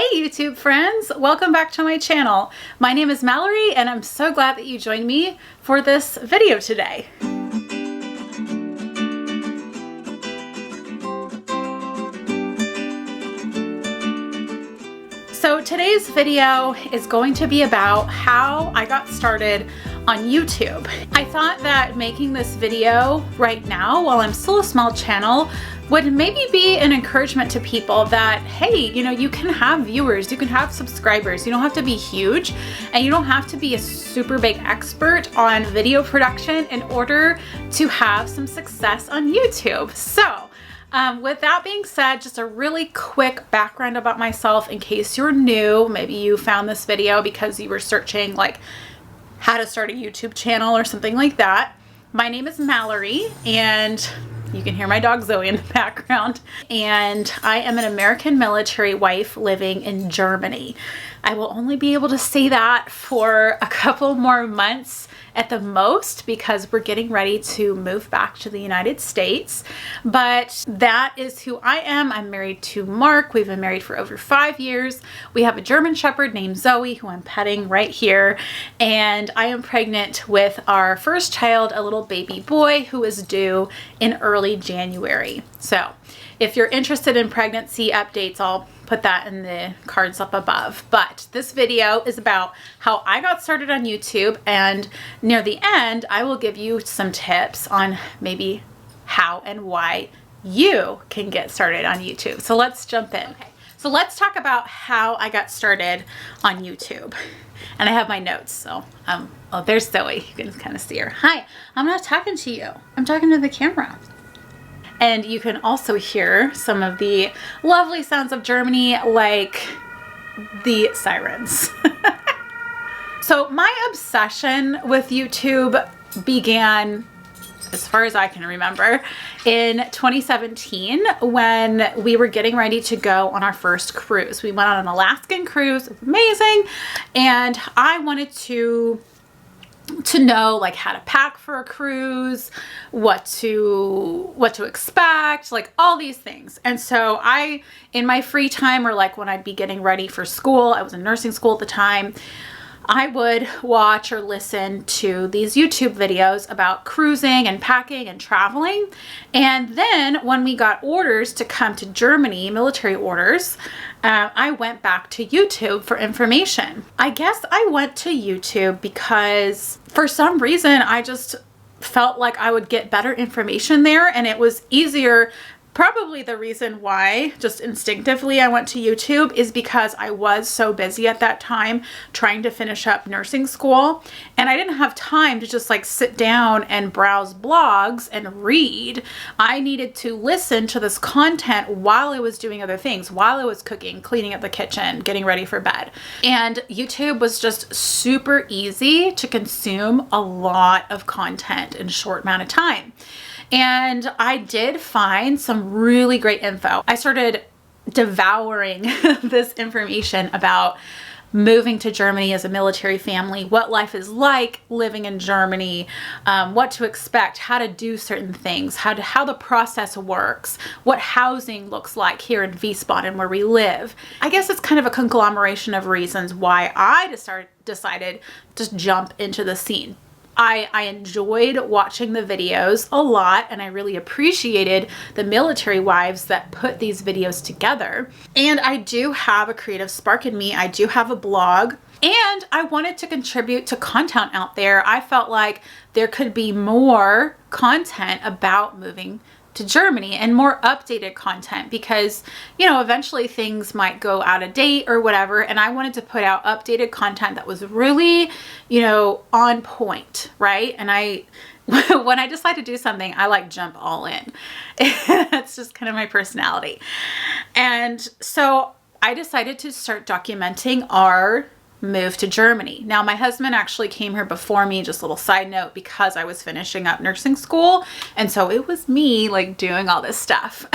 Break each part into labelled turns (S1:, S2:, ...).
S1: Hey YouTube friends, welcome back to my channel. My name is Mallory and I'm so glad that you joined me for this video today. So today's video is going to be about how I got started on YouTube. I thought that making this video right now while I'm still a small channel would maybe be an encouragement to people that, hey, you know, you can have viewers, you can have subscribers, you don't have to be huge, and you don't have to be a super big expert on video production in order to have some success on YouTube. So, with that being said, just a really quick background about myself in case you're new. Maybe you found this video because you were searching like how to start a YouTube channel or something like that. My name is Mallory and you can hear my dog Zoe in the background. And I am an American military wife living in Germany. I will only be able to say that for a couple more months at the most because we're getting ready to move back to the United States. But that is who I am. I'm married to Mark. We've been married for over 5 years. We have a German Shepherd named Zoe who I'm petting right here. And I am pregnant with our first child, a little baby boy who is due in early January. So if you're interested in pregnancy updates, I'll put that in the cards up above. But this video is about how I got started on YouTube, and near the end, I will give you some tips on maybe how and why you can get started on YouTube. So let's jump in. Okay. So let's talk about how I got started on YouTube. And I have my notes, so oh, there's Zoe. You can kind of see her. Hi, I'm not talking to you. I'm talking to the camera. And you can also hear some of the lovely sounds of Germany, like the sirens. So my obsession with YouTube began, as far as I can remember, in 2017 when we were getting ready to go on our first cruise. We went on an Alaskan cruise. It was amazing. And I wanted to know like how to pack for a cruise, what to expect, like all these things. And so I, in my free time, or like when I'd be getting ready for school, I was in nursing school at the time, I would watch or listen to these YouTube videos about cruising and packing and traveling. And then when we got orders to come to Germany, military orders, I went back to YouTube for information. I guess I went to YouTube because for some reason I just felt like I would get better information there and it was easier. Probably the reason why, just instinctively, I went to YouTube is because I was so busy at that time trying to finish up nursing school. And I didn't have time to just like sit down and browse blogs and read. I needed to listen to this content while I was doing other things, while I was cooking, cleaning up the kitchen, getting ready for bed. And YouTube was just super easy to consume a lot of content in a short amount of time. And I did find some really great info. I started devouring this information about moving to Germany as a military family, what life is like living in Germany, what to expect, how to do certain things, how the process works, what housing looks like here in Wiesbaden where we live. I guess it's kind of a conglomeration of reasons why I decided to jump into the scene. I enjoyed watching the videos a lot and I really appreciated the military wives that put these videos together. And I do have a creative spark in me. I do have a blog and I wanted to contribute to content out there. I felt like there could be more content about moving to Germany and more updated content because, you know, eventually things might go out of date or whatever. And I wanted to put out updated content that was really, you know, on point, right? And when I decide to do something, I like jump all in. That's just kind of my personality. And so I decided to start documenting our move to Germany. Now, my husband actually came here before me, just a little side note, because I was finishing up nursing school. And so it was me like doing all this stuff.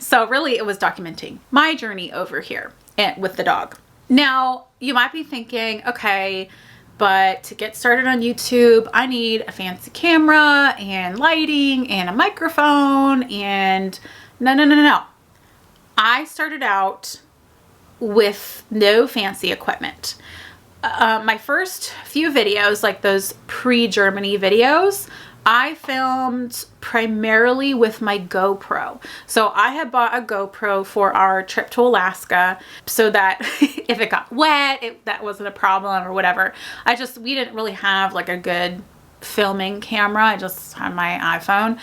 S1: So really it was documenting my journey over here with the dog. Now, you might be thinking, okay, but to get started on YouTube, I need a fancy camera and lighting and a microphone and no. I started out with no fancy equipment. My first few videos, like those pre-Germany videos, I filmed primarily with my GoPro. So I had bought a GoPro for our trip to Alaska so that if it got wet, that wasn't a problem or whatever. We didn't really have like a good filming camera. I just had my iPhone.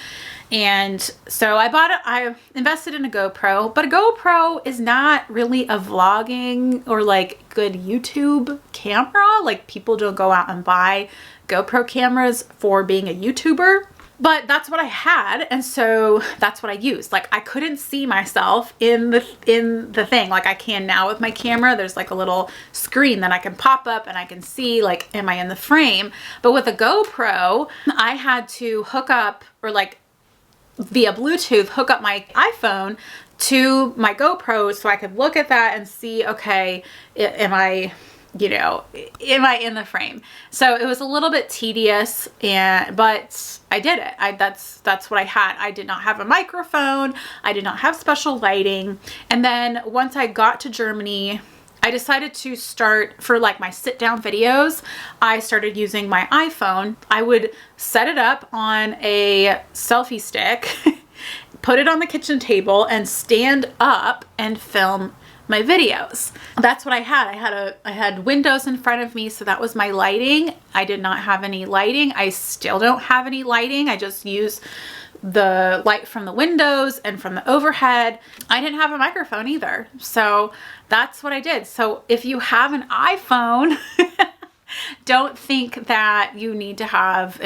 S1: And so I invested in a GoPro, but a GoPro is not really a vlogging or like good YouTube camera. Like people don't go out and buy GoPro cameras for being a YouTuber, but that's what I had. And so that's what I used. Like I couldn't see myself in the thing like I can now with my camera. There's like a little screen that I can pop up and I can see like, am I in the frame? But with a GoPro, I had to hook up or like via Bluetooth, hook up my iPhone to my GoPro so I could look at that and see, okay, am I in the frame? So it was a little bit tedious, but I did it. That's what I had. I did not have a microphone. I did not have special lighting. And then once I got to Germany, I decided to start for like my sit down videos. I started using my iPhone. I would set it up on a selfie stick, put it on the kitchen table and stand up and film my videos. That's what I had. I had windows in front of me, so that was my lighting. I did not have any lighting. I still don't have any lighting. I just use the light from the windows and from the overhead. I didn't have a microphone either. So that's what I did. So if you have an iPhone, don't think that you need to have,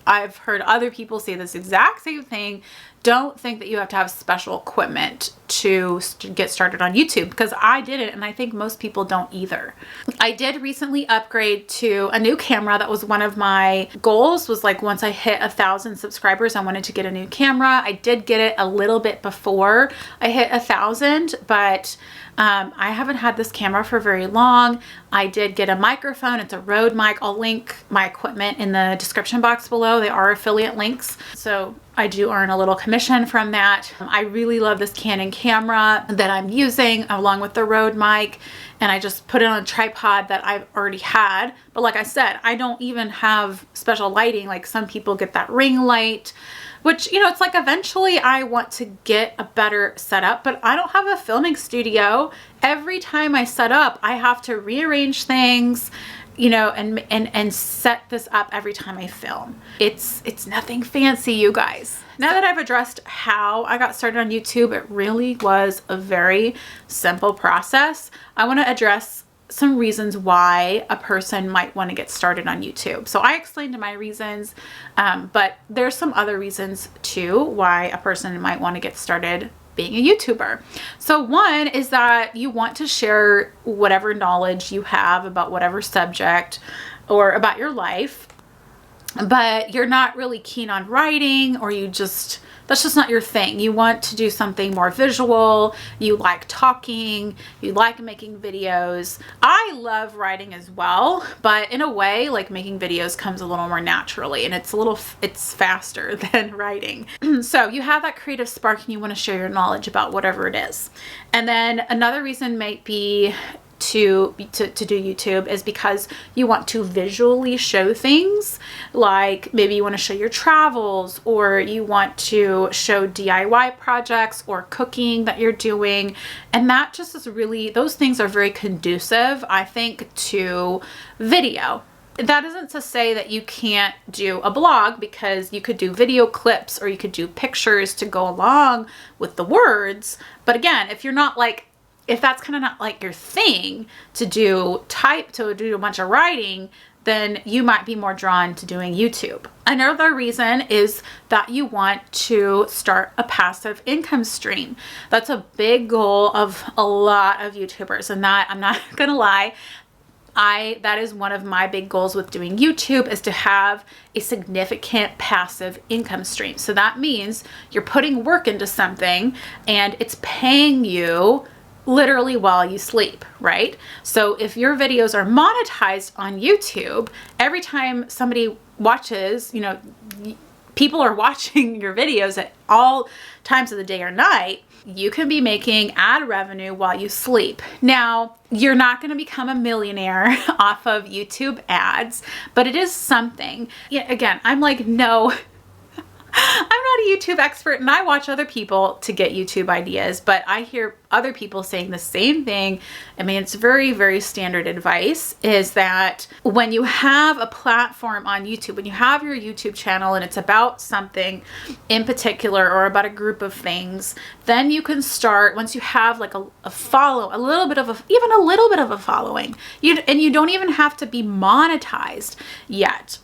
S1: I've heard other people say this exact same thing. Don't think that you have to have special equipment to get started on YouTube, because I didn't, and I think most people don't either. I did recently upgrade to a new camera. That was one of my goals, was like once I hit 1,000 subscribers, I wanted to get a new camera. I did get it a little bit before I hit 1,000, but I haven't had this camera for very long. I did get a microphone. It's a Rode mic. I'll link my equipment in the description box below. They are affiliate links, so I do earn a little commission from that. I really love this Canon camera that I'm using along with the Rode mic, and I just put it on a tripod that I've already had. But like I said, I don't even have special lighting. Like some people get that ring light, which, it's like eventually I want to get a better setup, but I don't have a filming studio. Every time I set up, I have to rearrange things, and set this up every time I film. It's nothing fancy, you guys. Now that I've addressed how I got started on YouTube, it really was a very simple process. I want to address some reasons why a person might want to get started on YouTube. So I explained my reasons, but there's some other reasons too why a person might want to get started being a YouTuber. So one is that you want to share whatever knowledge you have about whatever subject or about your life, but you're not really keen on writing, or that's just not your thing. You want to do something more visual. You like talking, you like making videos. I love writing as well, but in a way, like making videos comes a little more naturally, and it's faster than writing. So you have that creative spark and you want to share your knowledge about whatever it is. And then another reason might be to do YouTube is because you want to visually show things. Like maybe you want to show your travels, or you want to show DIY projects or cooking that you're doing. And that just is really, those things are very conducive, I think, to video. That isn't to say that you can't do a blog, because you could do video clips or you could do pictures to go along with the words. But again, if that's kind of not like your thing to do a bunch of writing, then you might be more drawn to doing YouTube. Another reason is that you want to start a passive income stream. That's a big goal of a lot of YouTubers, and that, I'm not gonna lie, that is one of my big goals with doing YouTube, is to have a significant passive income stream. So that means you're putting work into something and it's paying you literally while you sleep, right? So if your videos are monetized on YouTube, every time somebody watches, people are watching your videos at all times of the day or night, you can be making ad revenue while you sleep. Now, you're not going to become a millionaire off of YouTube ads, but it is something. Yeah, again, I'm like, no, I'm not a YouTube expert, and I watch other people to get YouTube ideas, but I hear other people saying the same thing. I mean, it's very, very standard advice, is that when you have a platform on YouTube, when you have your YouTube channel and it's about something in particular or about a group of things, then you can start, once you have like a little bit of a following, and you don't even have to be monetized yet.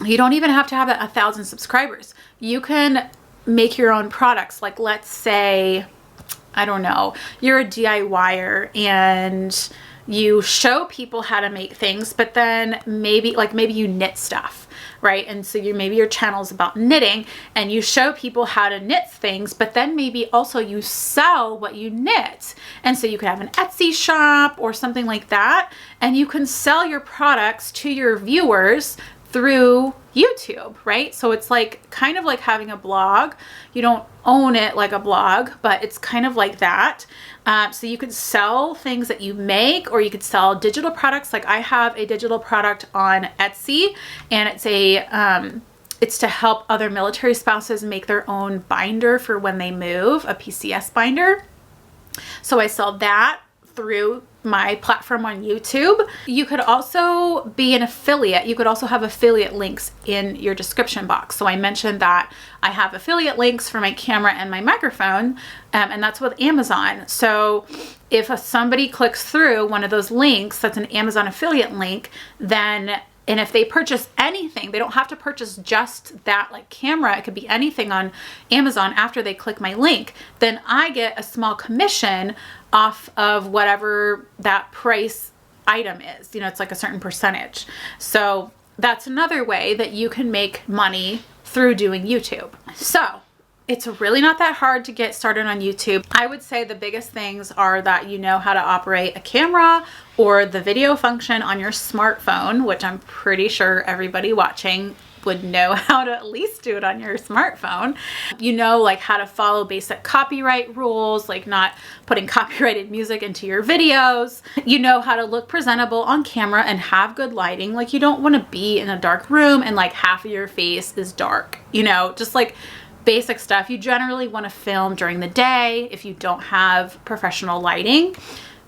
S1: You don't even have to have 1,000 subscribers. You can make your own products. Like, let's say, I don't know, you're a DIYer and you show people how to make things, but then maybe you knit stuff, right? And so maybe your channel is about knitting and you show people how to knit things, but then maybe also you sell what you knit. And so you could have an Etsy shop or something like that, and you can sell your products to your viewers through YouTube, right? So it's like kind of like having a blog. You don't own it like a blog, but it's kind of like that. So you could sell things that you make, or you could sell digital products. Like I have a digital product on Etsy, and it's to help other military spouses make their own binder for when they move, a PCS binder. So I sell that through my platform on YouTube. You could also be an affiliate. You could also have affiliate links in your description box. So I mentioned that I have affiliate links for my camera and my microphone, and that's with Amazon. So if somebody clicks through one of those links, that's an Amazon affiliate link, and if they purchase anything, they don't have to purchase just that like camera. It could be anything on Amazon after they click my link. Then I get a small commission off of whatever that price item is. You know, it's like a certain percentage. So that's another way that you can make money through doing YouTube. So it's really not that hard to get started on YouTube. I would say the biggest things are that you know how to operate a camera or the video function on your smartphone, which I'm pretty sure everybody watching would know how to at least do it on your smartphone. You know, like how to follow basic copyright rules, like not putting copyrighted music into your videos. You know how to look presentable on camera and have good lighting. Like you don't want to be in a dark room and like half of your face is dark, you know, just like basic stuff. You generally want to film during the day if you don't have professional lighting.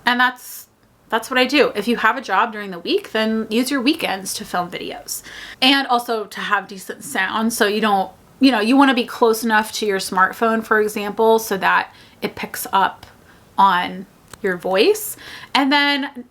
S1: And that's what I do. If you have a job during the week, then use your weekends to film videos. And also to have decent sound. So you don't, you know, you want to be close enough to your smartphone, for example, so that it picks up on your voice. And then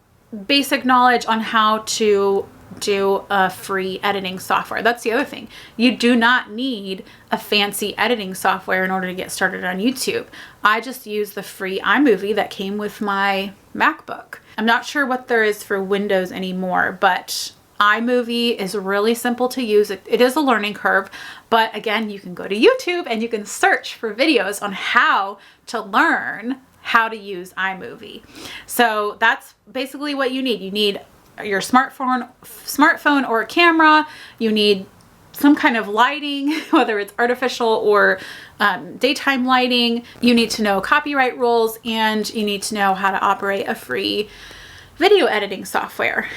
S1: basic knowledge on how to do a free editing software. That's the other thing. You do not need a fancy editing software in order to get started on YouTube. I just use the free iMovie that came with my MacBook. I'm not sure what there is for Windows anymore, but iMovie is really simple to use. It is a learning curve, but again, you can go to YouTube and you can search for videos on how to learn how to use iMovie. So that's basically what you need. You need your smartphone or a camera. You need some kind of lighting, whether it's artificial or daytime lighting. You need to know copyright rules, and you need to know how to operate a free video editing software.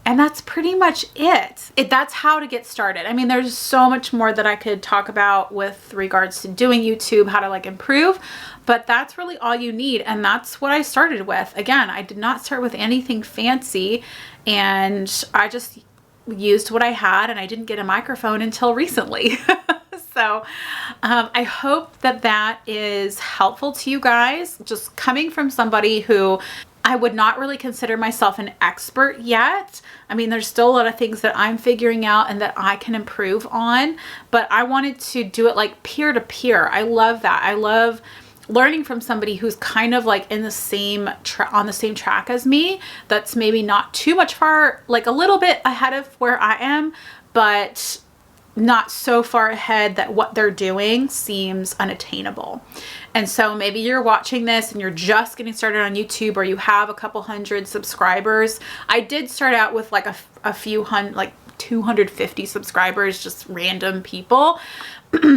S1: And that's pretty much it. That's how to get started. I mean, there's so much more that I could talk about with regards to doing YouTube, how to like improve, but that's really all you need. And that's what I started with. Again, I did not start with anything fancy, and I just used what I had, and I didn't get a microphone until recently. So I hope that that is helpful to you guys. Just coming from somebody who I would not really consider myself an expert yet. I mean, there's still a lot of things that I'm figuring out and that I can improve on, but I wanted to do it like peer to peer. I love that. I love learning from somebody who's kind of like in the same on the same track as me. That's maybe not too much far, like a little bit ahead of where I am, but not so far ahead that what they're doing seems unattainable. And so maybe you're watching this and you're just getting started on YouTube, or you have a couple hundred subscribers. I did start out with like a few hundred, like 250 subscribers, just random people.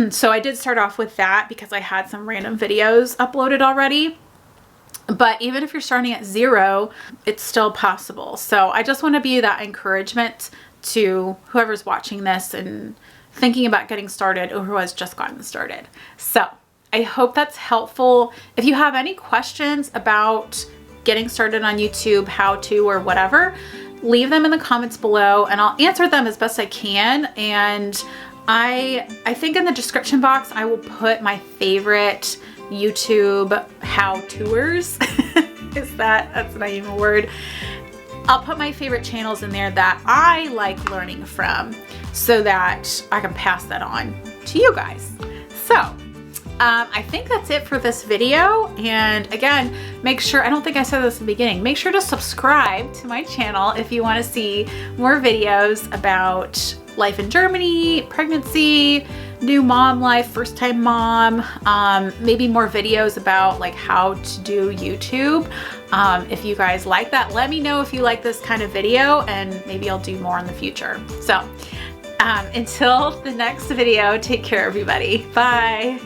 S1: So I did start off with that because I had some random videos uploaded already. But even if you're starting at 0, it's still possible. So I just want to be that encouragement to whoever's watching this and thinking about getting started or who has just gotten started. So I hope that's helpful. If you have any questions about getting started on YouTube, how to, or whatever, leave them in the comments below and I'll answer them as best I can. And I think in the description box, I will put my favorite YouTube how-toers. That's not even a word. I'll put my favorite channels in there that I like learning from so that I can pass that on to you guys. So I think that's it for this video. And again, make sure, I don't think I said this in the beginning, make sure to subscribe to my channel if you want to see more videos about life in Germany, pregnancy, new mom life, first time mom, maybe more videos about like how to do YouTube. If you guys like that, let me know if you like this kind of video and maybe I'll do more in the future. So until the next video, take care everybody. Bye.